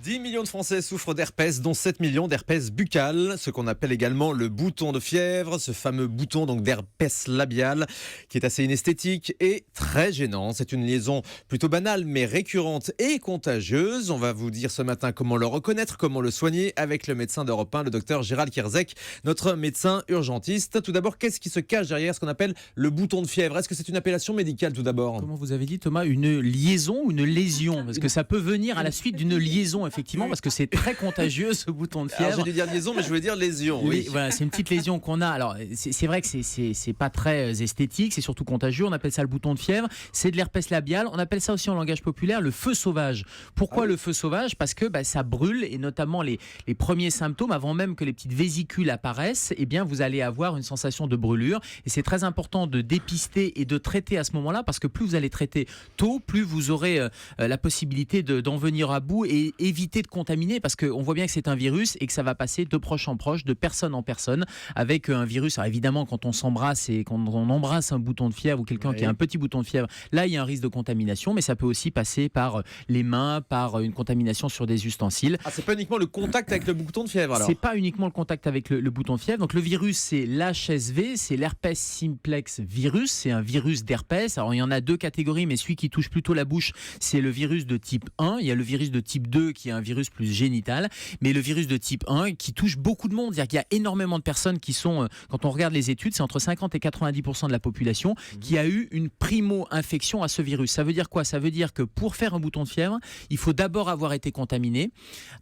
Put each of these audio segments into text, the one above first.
10 millions de Français souffrent d'herpès, dont 7 millions d'herpès buccal, ce qu'on appelle également le bouton de fièvre, ce fameux bouton donc d'herpès labial qui est assez inesthétique et très gênant. C'est une liaison plutôt banale mais récurrente et contagieuse. On va vous dire ce matin comment le reconnaître, comment le soigner avec le médecin d'Europe 1, le docteur Gérald Kierzek, notre médecin urgentiste. Tout d'abord, qu'est-ce qui se cache derrière ce qu'on appelle le bouton de fièvre? Est-ce que c'est une appellation médicale tout d'abord? Comment vous avez dit, Thomas, une liaison ou une lésion? Parce que ça peut venir à la suite d'une liaison, effectivement, parce que c'est très contagieux ce bouton de fièvre. J'ai dû dire liaison, mais je voulais dire lésion. Oui. Voilà, c'est une petite lésion qu'on a. Alors, c'est vrai que c'est pas très esthétique, c'est surtout contagieux. On appelle ça le bouton de fièvre. C'est de l'herpès labial. On appelle ça aussi en langage populaire le feu sauvage. Pourquoi le feu sauvage? Parce que ça brûle, et notamment les premiers symptômes, avant même que les petites vésicules apparaissent, eh bien, vous allez avoir une sensation de brûlure. Et c'est très important de dépister et de traiter à ce moment-là, parce que plus vous allez traiter tôt, plus vous aurez la possibilité d'en venir à bout et éviter de contaminer, parce qu'on voit bien que c'est un virus et que ça va passer de proche en proche, de personne en personne, avec un virus. Alors évidemment, quand on s'embrasse et quand on embrasse un bouton de fièvre ou quelqu'un qui a un petit bouton de fièvre, là il y a un risque de contamination, mais ça peut aussi passer par les mains, par une contamination sur des ustensiles. Ah, c'est pas uniquement le contact avec le bouton de fièvre alors? C'est pas uniquement le contact avec le bouton de fièvre. Donc le virus, c'est l'HSV, c'est l'herpès simplex virus, c'est un virus d'herpès. Alors il y en a deux catégories, mais celui qui touche plutôt la bouche, c'est le virus de type 1. Il y a le virus de type 2 qui est un virus plus génital, mais le virus de type 1 qui touche beaucoup de monde. C'est-à-dire qu'il y a énormément de personnes qui sont, quand on regarde les études, c'est entre 50 et 90% de la population qui a eu une primo-infection à ce virus. Ça veut dire quoi? Ça veut dire que pour faire un bouton de fièvre, il faut d'abord avoir été contaminé,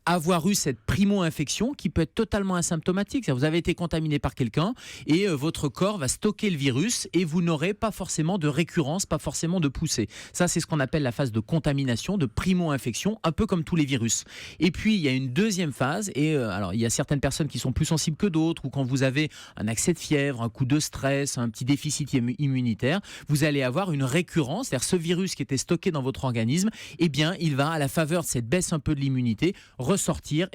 avoir eu cette primo-infection qui peut être totalement asymptomatique. C'est-à-dire vous avez été contaminé par quelqu'un et votre corps va stocker le virus et vous n'aurez pas forcément de récurrence, pas forcément de poussée. Ça, c'est ce qu'on appelle la phase de contamination, de primo-infection, un peu comme tous les virus. Et puis, il y a une deuxième phase, et alors il y a certaines personnes qui sont plus sensibles que d'autres, ou quand vous avez un accès de fièvre, un coup de stress, un petit déficit immunitaire, vous allez avoir une récurrence, c'est-à-dire ce virus qui était stocké dans votre organisme, eh bien, il va, à la faveur de cette baisse un peu de l'immunité, ressortir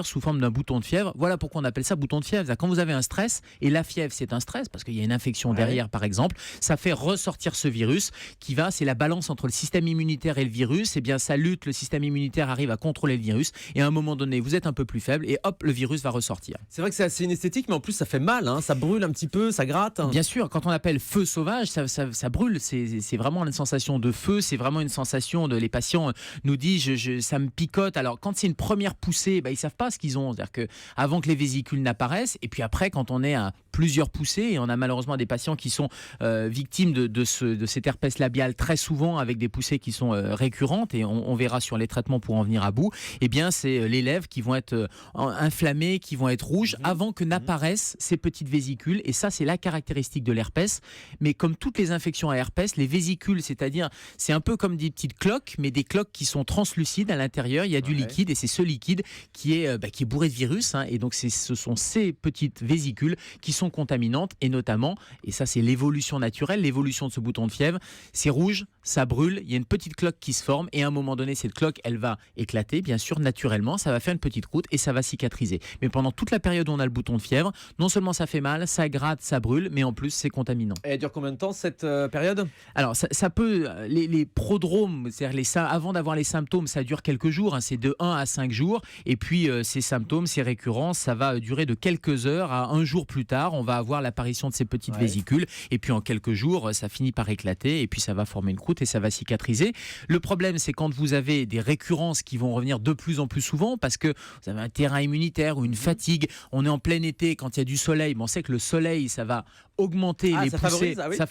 sous forme d'un bouton de fièvre. Voilà pourquoi on appelle ça bouton de fièvre. Quand vous avez un stress, et la fièvre c'est un stress, parce qu'il y a une infection derrière par exemple, ça fait ressortir ce virus qui va, c'est la balance entre le système immunitaire et le virus, eh bien ça lutte, le système immunitaire arrive à contrôler le virus, et à un moment donné, vous êtes un peu plus faible, et hop, le virus va ressortir. C'est vrai que c'est assez inesthétique, mais en plus ça fait mal, hein, ça brûle un petit peu, ça gratte. Bien sûr, quand on appelle feu sauvage, ça brûle, c'est vraiment une sensation de feu, c'est vraiment une sensation de... Les patients nous disent, ça me picote. Alors quand c'est une première poussée, ils savent pas ce qu'ils ont, c'est-à-dire que avant que les vésicules n'apparaissent, et puis après quand on est à plusieurs poussées, et on a malheureusement des patients qui sont victimes de cet herpès labial très souvent, avec des poussées qui sont récurrentes, et on verra sur les traitements pour en venir à bout, eh bien c'est les lèvres qui vont être inflammées, qui vont être rouges avant que n'apparaissent ces petites vésicules, et ça c'est la caractéristique de l'herpès. Mais comme toutes les infections à herpès, les vésicules, c'est-à-dire c'est un peu comme des petites cloques, mais des cloques qui sont translucides à l'intérieur, il y a du liquide, et c'est ce liquide qui est bourré de virus, et donc ce sont ces petites vésicules qui sont contaminantes, et notamment, et ça c'est l'évolution naturelle, l'évolution de ce bouton de fièvre, c'est rouge, ça brûle, il y a une petite cloque qui se forme, et à un moment donné cette cloque elle va éclater, bien sûr naturellement, ça va faire une petite croûte et ça va cicatriser. Mais pendant toute la période où on a le bouton de fièvre, non seulement ça fait mal, ça gratte, ça brûle, mais en plus c'est contaminant. Et elle dure combien de temps cette période? Alors ça peut, les prodromes, c'est-à-dire avant d'avoir les symptômes, ça dure quelques jours, c'est de 1 à 5 jours, et puis ces symptômes, ces récurrences, ça va durer de quelques heures à un jour plus tard, on va avoir l'apparition de ces petites vésicules, et puis en quelques jours, ça finit par éclater, et puis ça va former une croûte et ça va cicatriser. Le problème, c'est quand vous avez des récurrences qui vont revenir de plus en plus souvent, parce que vous avez un terrain immunitaire ou une fatigue, on est en plein été, quand il y a du soleil, on sait que le soleil, ça va augmenter les poussées, ça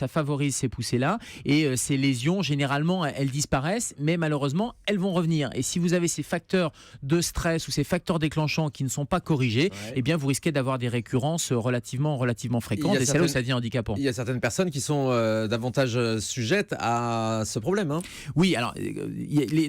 favorise ces poussées-là, et ces lésions, généralement, elles disparaissent, mais malheureusement, elles vont revenir. Et si vous avez ces facteurs de stress ou ces facteurs déclenchants qui ne sont pas corrigés, eh bien, vous risquez d'avoir des récurrences relativement fréquentes, et c'est là où ça devient handicapant. Il y a certaines personnes qui sont davantage sujettes à ce problème. Oui, alors,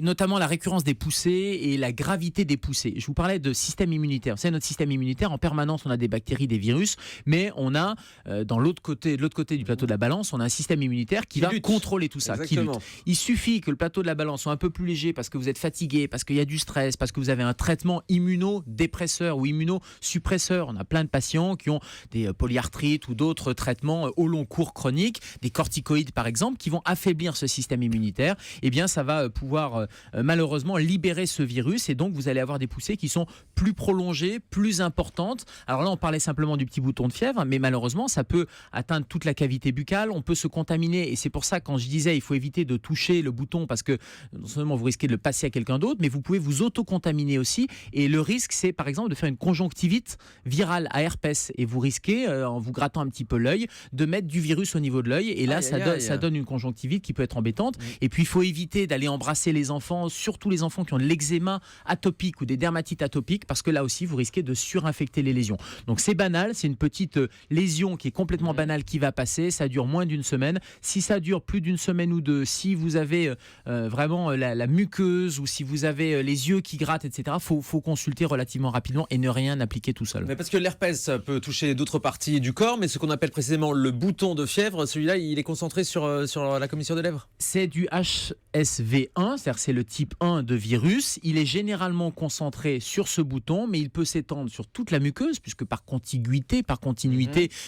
notamment la récurrence des poussées et la gravité des poussées. Je vous parlais de système immunitaire. Vous savez, notre système immunitaire, en permanence, on a des bactéries, des virus, mais on a a de l'autre côté du plateau de la balance, on a un système immunitaire qui va contrôler tout ça, qui lutte. Il suffit que le plateau de la balance soit un peu plus léger parce que vous êtes fatigué, parce qu'il y a du stress, parce que vous avez un traitement immunodépresseur ou immunosuppresseur. On a plein de patients qui ont des polyarthrites ou d'autres traitements au long cours chroniques, des corticoïdes par exemple, qui vont affaiblir ce système immunitaire. Eh bien, ça va pouvoir malheureusement libérer ce virus et donc vous allez avoir des poussées qui sont plus prolongées, plus importantes. Alors là, on parlait simplement du petit bouton de fièvre, mais malheureusement, ça peut atteindre toute la cavité buccale. On peut se contaminer et c'est pour ça, quand je disais, il faut éviter de toucher le bouton parce que non seulement vous risquez de le passer à quelqu'un d'autre, mais vous pouvez vous auto-contaminer aussi. Et le risque, c'est par exemple de faire une conjonctivite virale à herpès et vous risquez, en vous grattant un petit peu l'œil, de mettre du virus au niveau de l'œil et là, ça donne une conjonctivite qui peut être embêtante. Et puis, il faut éviter d'aller embrasser les enfants, surtout les enfants qui ont de l'eczéma atopique ou des dermatites atopiques, parce que là aussi, vous risquez de surinfecter les lésions. Donc, c'est banal, c'est une petite lésion qui est complètement banale qui va passer. Ça dure moins d'une semaine. Si ça dure plus d'une semaine ou deux, si vous avez vraiment la muqueuse ou si vous avez les yeux qui grattent, etc., faut consulter relativement rapidement et ne rien appliquer tout seul. Mais parce que l'herpès peut toucher d'autres parties du corps, mais ce qu'on appelle précisément le bouton de fièvre, celui-là, il est concentré sur la commissure des lèvres. C'est du HSV1, c'est-à-dire c'est le type 1 de virus. Il est généralement concentré sur ce bouton, mais il peut s'étendre sur toute la muqueuse, puisque par continuité,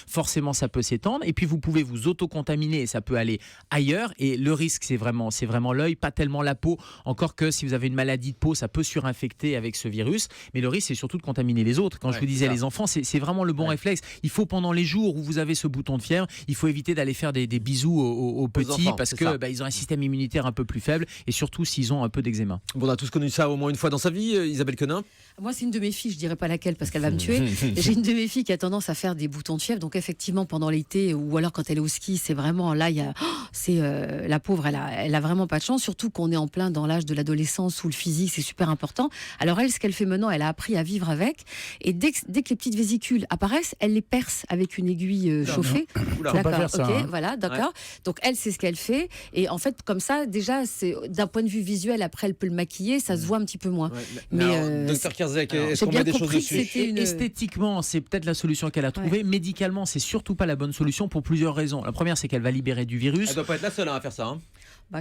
forcément ça peut s'étendre. Et puis vous pouvez vous auto-contaminer et ça peut aller ailleurs. Et le risque, c'est vraiment l'œil, pas tellement la peau. Encore que si vous avez une maladie de peau, ça peut surinfecter avec ce virus. Mais le risque, c'est surtout de contaminer les autres. Quand je vous disais les enfants, c'est vraiment le bon réflexe. Il faut, pendant les jours où vous avez ce bouton de fièvre, il faut éviter d'aller faire des bisous aux petits enfants, parce que ils ont un système immunitaire un peu plus faible et surtout s'ils ont un peu d'eczéma. Bon, on a tous connu ça au moins une fois dans sa vie, Isabelle Quenin. Moi, c'est une de mes filles, je dirais pas laquelle parce qu'elle va me tuer. J'ai une de mes filles qui a tendance à faire des boutons de fièvre, donc effectivement pendant l'été ou alors quand elle est au ski, c'est vraiment là, la pauvre, elle a vraiment pas de chance, surtout qu'on est en plein dans l'âge de l'adolescence où le physique c'est super important. Alors elle, ce qu'elle fait maintenant, elle a appris à vivre avec, et dès que les petites vésicules apparaissent, elle les perce avec une aiguille chauffée. D'accord, ok, voilà, d'accord. Ouais. Donc elle, c'est ce qu'elle fait, et en fait comme ça, déjà, c'est d'un point de vue visuel, après elle peut le maquiller, ça se voit un petit peu moins. Ouais, mais Dr Kierzek, est-ce qu'on met des choses dessus? Esthétiquement, c'est peut-être la solution qu'elle a trouvée. Ouais. Médicalement, c'est surtout pas la bonne solution pour plusieurs raisons. La première, c'est qu'elle va libérer du virus. Elle doit pas être la seule à faire ça. Hein.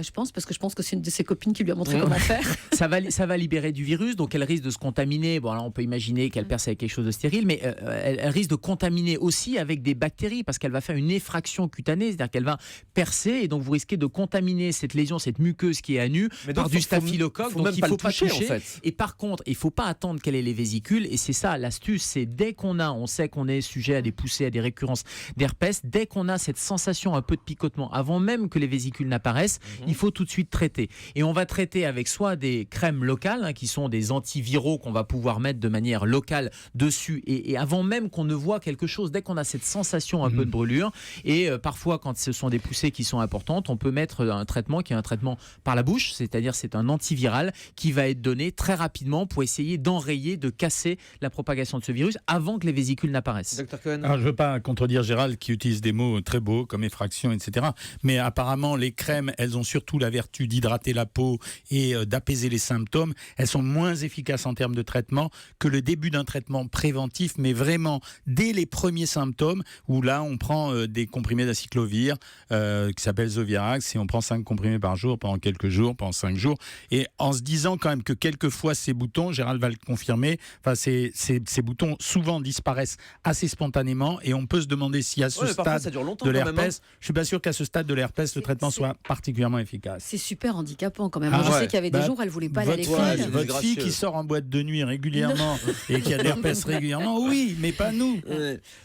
Je pense, parce que je pense que c'est une de ses copines qui lui a montré comment faire. Ça va libérer du virus, donc elle risque de se contaminer. Bon, alors on peut imaginer qu'elle perce avec quelque chose de stérile, mais elle risque de contaminer aussi avec des bactéries, parce qu'elle va faire une effraction cutanée, c'est-à-dire qu'elle va percer, et donc vous risquez de contaminer cette lésion, cette muqueuse qui est à nu, par du staphylocoque. Donc il ne faut pas toucher, en fait. Et par contre, il ne faut pas attendre qu'elle ait les vésicules, et c'est ça l'astuce, c'est dès on sait qu'on est sujet à des poussées, à des récurrences d'herpès, dès qu'on a cette sensation un peu de picotement, avant même que les vésicules n'apparaissent, il faut tout de suite traiter. Et on va traiter avec soit des crèmes locales, qui sont des antiviraux qu'on va pouvoir mettre de manière locale dessus, et avant même qu'on ne voit quelque chose, dès qu'on a cette sensation un peu de brûlure, et parfois quand ce sont des poussées qui sont importantes, on peut mettre un traitement qui est un traitement par la bouche, c'est-à-dire c'est un antiviral qui va être donné très rapidement pour essayer d'enrayer, de casser la propagation de ce virus avant que les vésicules n'apparaissent. Dr Cohen. Alors, je ne veux pas contredire Gérald qui utilise des mots très beaux comme effraction, etc. Mais apparemment, les crèmes, elles ont surtout la vertu d'hydrater la peau et d'apaiser les symptômes. Elles sont moins efficaces en termes de traitement que le début d'un traitement préventif, mais vraiment dès les premiers symptômes, où là, on prend des comprimés d'acyclovir qui s'appellent Zovirax, et on prend 5 comprimés par jour pendant quelques jours, pendant 5 jours, et en se disant quand même que quelquefois ces boutons, Gérald va le confirmer, ces boutons souvent disparaissent assez spontanément, et on peut se demander si à ce stade de l'herpès, je suis pas sûr qu'à ce stade de l'herpès, le traitement soit particulièrement efficace. C'est super handicapant quand même. Je sais qu'il y avait des jours, elle voulait pas aller à l'école. Votre fille qui sort en boîte de nuit régulièrement et qui a de l'herpès régulièrement, oui, mais pas nous.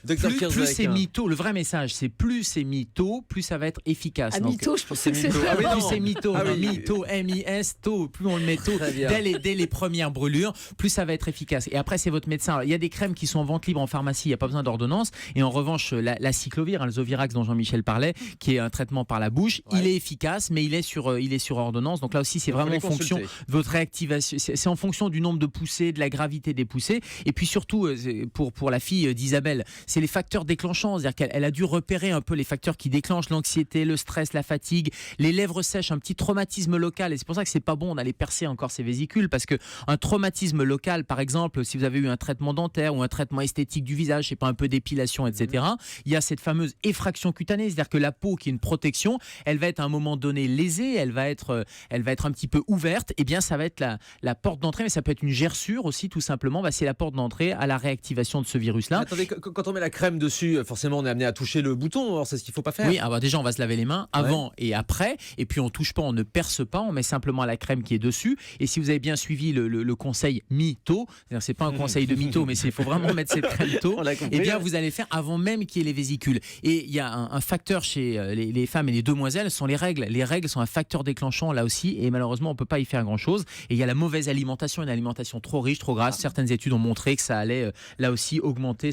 Plus c'est mytho, le vrai message, c'est plus c'est mytho, plus ça va être efficace. Ah, mytho, je pensais que c'est ça. Plus c'est mytho, mytho, M-I-S-T-O, plus on le met tôt, dès les premières brûlures, plus ça va être efficace. Et après, c'est votre médecin. Alors, il y a des crèmes qui sont en vente libre en pharmacie, il n'y a pas besoin d'ordonnance. Et en revanche, la cyclovir, le Zovirax dont Jean-Michel parlait, qui est un traitement par la bouche, il est efficace, mais mais il est sur ordonnance. Donc là aussi, c'est Donc, faut vraiment en les fonction consulter. de votre réactivation. C'est en fonction du nombre de poussées, de la gravité des poussées. Et puis surtout, pour la fille d'Isabelle, c'est les facteurs déclenchants. C'est-à-dire qu'elle a dû repérer un peu les facteurs qui déclenchent l'anxiété, le stress, la fatigue, les lèvres sèches, un petit traumatisme local. Et c'est pour ça que c'est pas bon d'aller percer encore ces vésicules, parce que un traumatisme local, par exemple, si vous avez eu un traitement dentaire ou un traitement esthétique du visage, c'est pas un peu d'épilation, etc. Il y a cette fameuse effraction cutanée, c'est-à-dire que la peau qui est une protection, elle va être à un moment donné lésée, elle va être un petit peu ouverte. Et bien, ça va être la porte d'entrée, mais ça peut être une gerçure aussi, tout simplement. C'est la porte d'entrée à la réactivation de ce virus-là. Attendez, quand on met la crème dessus, forcément, on est amené à toucher le bouton. Alors, c'est ce qu'il ne faut pas faire. Oui, alors déjà, on va se laver les mains avant et après. Et puis, on touche pas, on ne perce pas. On met simplement la crème qui est dessus. Et si vous avez bien suivi le conseil mi-tôt, c'est-à-dire c'est pas un conseil de mytho, mais il faut vraiment mettre cette crème tôt. On l'a compris, Et bien, ouais. vous allez faire avant même qu'il y ait les vésicules. Et il y a un facteur chez les femmes et les demoiselles, ce sont les règles. Les règles sont un facteur déclenchant là aussi. Et malheureusement, on peut pas y faire grand-chose. Et il y a la mauvaise alimentation, une alimentation trop riche, trop grasse. Certaines études ont montré que ça allait là aussi augmenter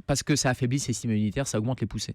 parce que ça affaiblit le système immunitaire, ça augmente les poussées.